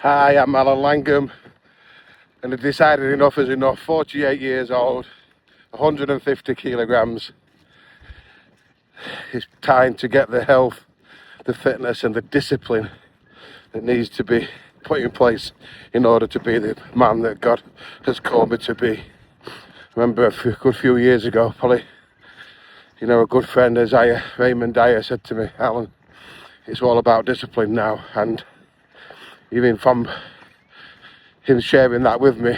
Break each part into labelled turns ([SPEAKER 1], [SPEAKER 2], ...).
[SPEAKER 1] Hi, I'm Allen Langham, and I decided enough is enough. 48 years old, 150 kilograms. It's time to get the health, the fitness, and the discipline that needs to be put in place in order to be the man that God has called me to be. I remember a good few years ago, probably, a good friend, Raymond Dyer, said to me, Alan, it's all about discipline now. And even from him sharing that with me,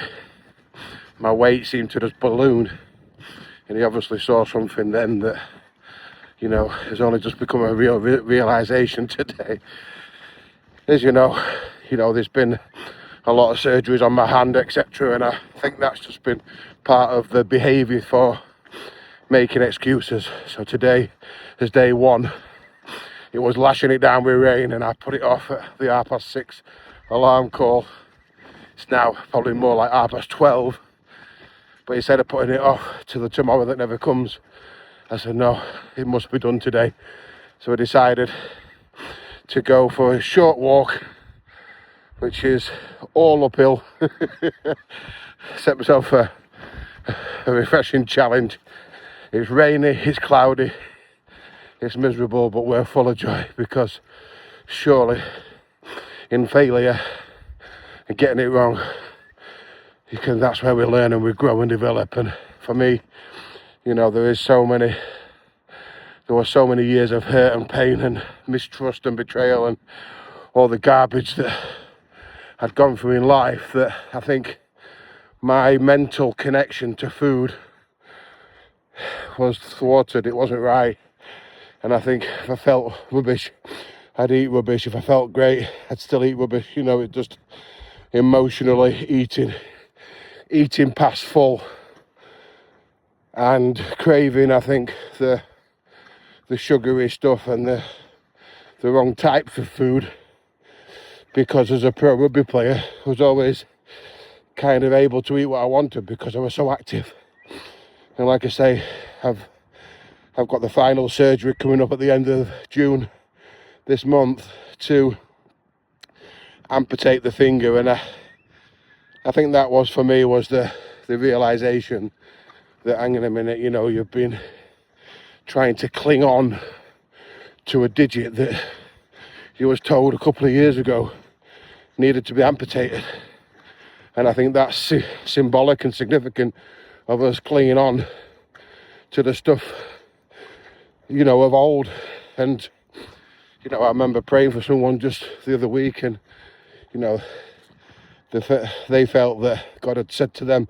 [SPEAKER 1] my weight seemed to just balloon. And he obviously saw something then that, has only just become a real realization today. As you know, there's been a lot of surgeries on my hand, etc. And I think that's just been part of the behaviour for making excuses. So today is day one. It was lashing it down with rain, and I put it off at the 6:30 alarm call. It's now probably more like 12:30. But instead of putting it off to the tomorrow that never comes, I said, no, it must be done today. So I decided to go for a short walk, which is all uphill. Set myself a refreshing challenge. It's rainy, it's cloudy, it's miserable, but we're full of joy, because surely in failure and getting it wrong, that's where we learn and we grow and develop. And for me, there were so many years of hurt and pain and mistrust and betrayal and all the garbage that I'd gone through in life, that I think my mental connection to food was thwarted. It wasn't right. And I think if I felt rubbish, I'd eat rubbish. If I felt great, I'd still eat rubbish. It just emotionally eating past full and craving, I think, the sugary stuff and the wrong types of food, because as a pro rugby player I was always kind of able to eat what I wanted because I was so active. And like I say, I've got the final surgery coming up at the end of June this month to amputate the finger, and I think that was, for me, was the realization that, hang on a minute, you've been trying to cling on to a digit that you was told a couple of years ago needed to be amputated. And I think that's symbolic and significant of us clinging on to the stuff, of old. And, I remember praying for someone just the other week, and, they felt that God had said to them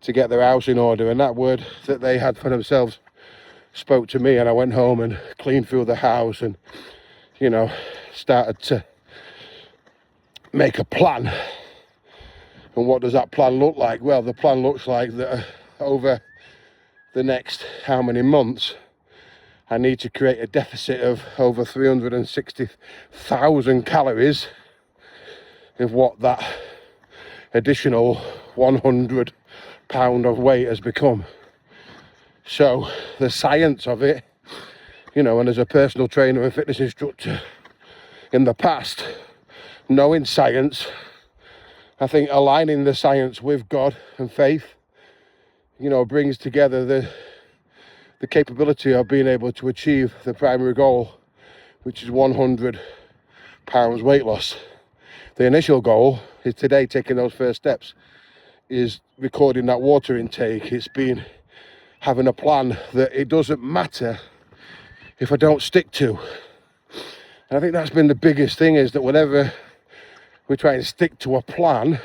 [SPEAKER 1] to get their house in order, and that word that they had for themselves spoke to me. And I went home and cleaned through the house and, started to make a plan. And what does that plan look like? Well, the plan looks like that over the next how many months, I need to create a deficit of over 360,000 calories of what that additional 100 pound of weight has become. So the science of it, and as a personal trainer and fitness instructor in the past, knowing science, I think aligning the science with God and faith, brings together the capability of being able to achieve the primary goal, which is 100 pounds weight loss. The initial goal is today, taking those first steps, is recording that water intake. It's been having a plan that it doesn't matter if I don't stick to. And I think that's been the biggest thing, is that whenever we try and stick to a plan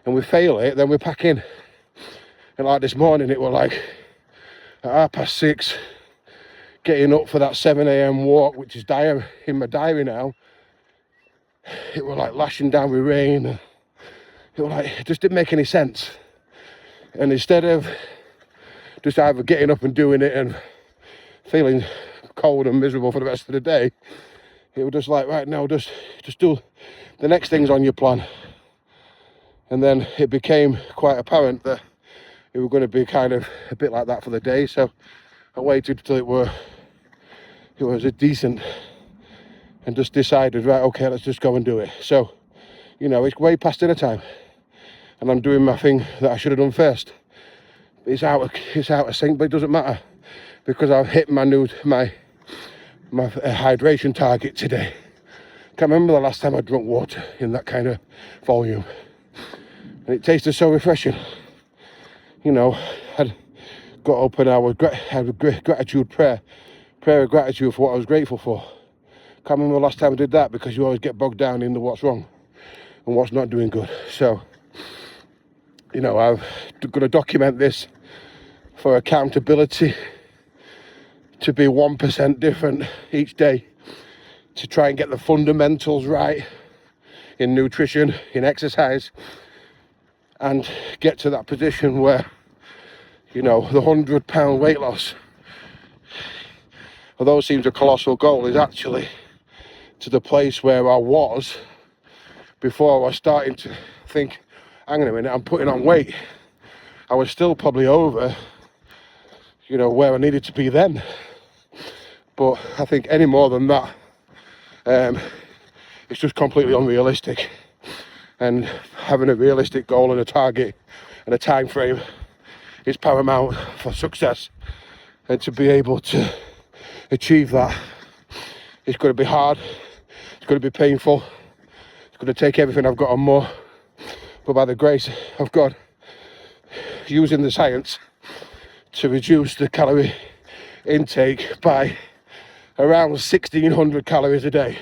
[SPEAKER 1] and we fail it, then we pack in. And like this morning, it was like at 6:30, getting up for that 7 a.m. walk, which is in my diary now. It was like lashing down with rain. It was like, it just didn't make any sense. And instead of just either getting up and doing it and feeling cold and miserable for the rest of the day, it was just like, right, no, just do the next things on your plan. And then it became quite apparent that it was going to be kind of a bit like that for the day. So I waited till it was a decent, and just decided, right, okay, let's just go and do it. So You know, it's way past dinner time, and I'm doing my thing that I should have done first. It's out of sync, but it doesn't matter because I've hit my hydration target today. Can't remember the last time I drank water in that kind of volume, and it tasted so refreshing. You know, I'd got up and I had a gratitude prayer of gratitude for what I was grateful for. Can't remember the last time I did that because you always get bogged down in what's wrong and what's not doing good. So, you know, I'm going to document this for accountability, to be 1% different each day, to try and get the fundamentals right in nutrition, in exercise, and get to that position where, you know, the 100-pound weight loss, although it seems a colossal goal, is actually to the place where I was before I was starting to think, hang on a minute, I'm putting on weight. I was still probably over, you know, where I needed to be then. But I think any more than that, it's just completely unrealistic. And having a realistic goal and a target and a time frame is paramount for success. And to be able to achieve that, it's going to be hard, it's going to be painful, it's going to take everything I've got and more. But by the grace of God, using the science to reduce the calorie intake by around 1,600 calories a day,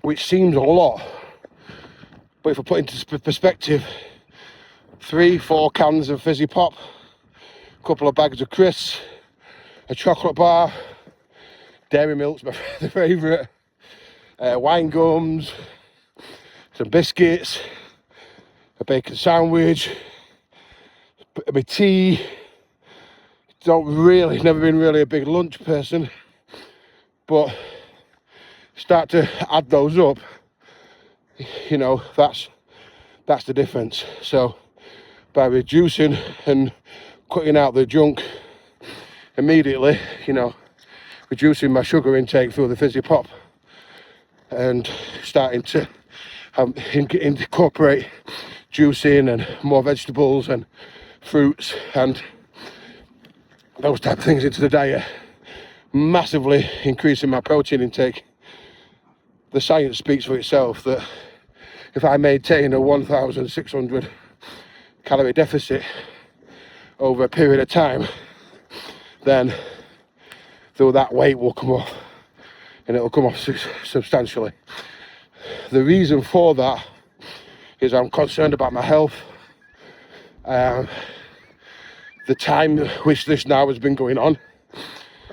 [SPEAKER 1] which seems a lot, but if I put into perspective, 3-4 cans of fizzy pop, a couple of bags of crisps, a chocolate bar, dairy milk's my favourite, wine gums, some biscuits, a bacon sandwich, a bit of tea. Never been really a big lunch person, but start to add those up, you know, that's the difference. So by reducing and cutting out the junk immediately, you know, reducing my sugar intake through the fizzy pop and starting to incorporate juicing and more vegetables and fruits and those type of things into the diet, massively increasing my protein intake. The science speaks for itself that if I maintain a 1,600 calorie deficit over a period of time, then though that weight will come off, and it'll come off substantially. The reason for that is I'm concerned about my health. The time which this now has been going on,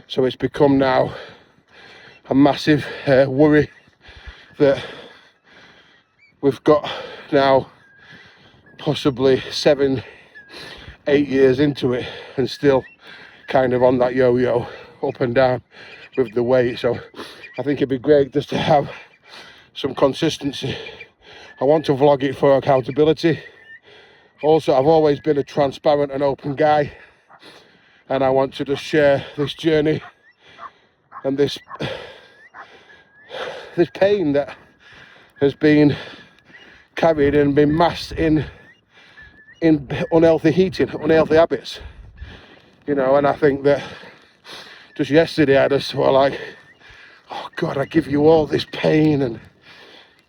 [SPEAKER 1] so it's become now a massive worry that we've got now possibly 7-8 years into it and still kind of on that yo-yo up and down with the weight. So I think it'd be great just to have some consistency. I want to vlog it for accountability. Also, I've always been a transparent and open guy, and I want to just share this journey and this pain that has been carried and been masked in unhealthy eating, unhealthy habits, you know. And I think that just yesterday I just were like, oh God, I give you all this pain and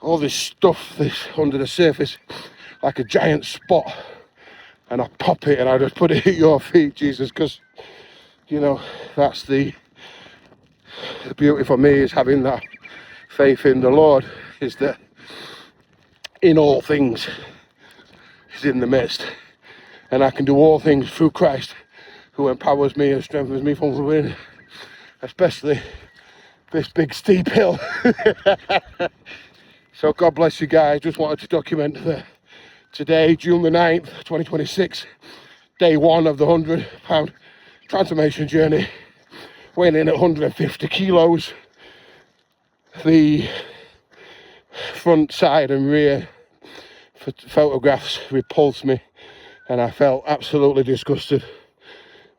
[SPEAKER 1] all this stuff this under the surface like a giant spot, and I pop it and I just put it at your feet, Jesus, because, you know, that's the beauty for me, is having that faith in the Lord, is that in all things He's in the midst, and I can do all things through Christ who empowers me and strengthens me from within, especially this big steep hill. So God bless you guys. Just wanted to document that today, June the 9th, 2026, day one of the 100-pound transformation journey, weighing in at 150 kilos. The front, side and rear photographs repulsed me, and I felt absolutely disgusted,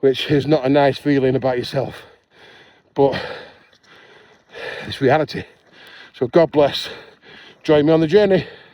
[SPEAKER 1] which is not a nice feeling about yourself, but it's reality. So God bless. join me on the journey.